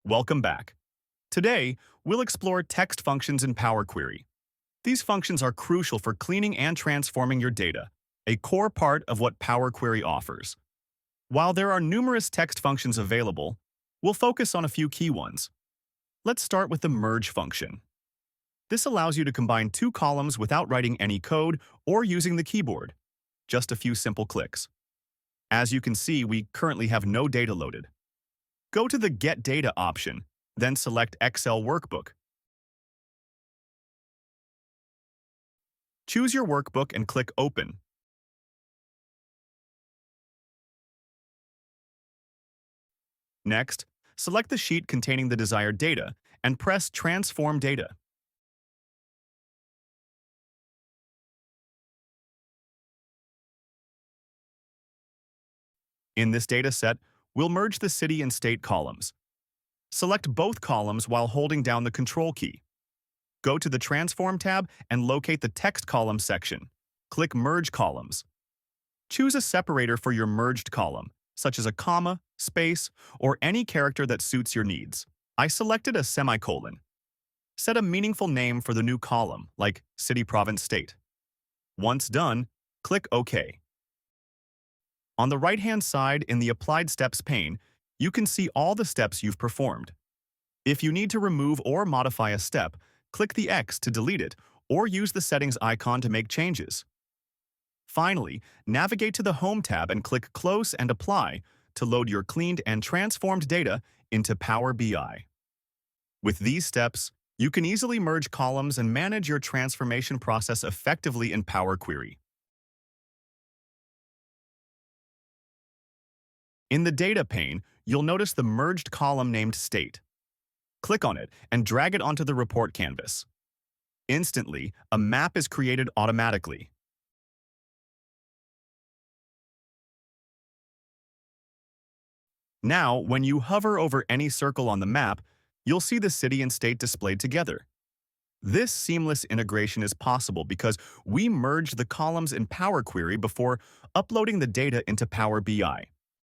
Welcome back. Today, we'll explore text functions in Power Query. These functions are crucial for cleaning and transforming your data, a core part of what Power Query offers. While there are numerous text functions available, we'll focus on a few key ones. Let's start with the merge function. This allows you to combine two columns without writing any code or using the keyboard. Just a few simple clicks. As you can see, we currently have no data loaded. Go to the Get Data option, then select Excel Workbook. Choose your workbook and click Open. Next, select the sheet containing the desired data and press Transform Data. In this data set, we'll merge the city and state columns. Select both columns while holding down the Control key. Go to the Transform tab and locate the Text Column section. Click Merge Columns. Choose a separator for your merged column, such as a comma, space, or any character that suits your needs. I selected a semicolon. Set a meaningful name for the new column, like City, Province, State. Once done, click OK. On the right-hand side in the Applied Steps pane, you can see all the steps you've performed. If you need to remove or modify a step, click the X to delete it or use the settings icon to make changes. Finally, navigate to the Home tab and click Close and Apply to load your cleaned and transformed data into Power BI. With these steps, you can easily merge columns and manage your transformation process effectively in Power Query. In the Data pane, you'll notice the merged column named State. Click on it and drag it onto the report canvas. Instantly, a map is created automatically. Now, when you hover over any circle on the map, you'll see the city and state displayed together. This seamless integration is possible because we merged the columns in Power Query before uploading the data into Power BI.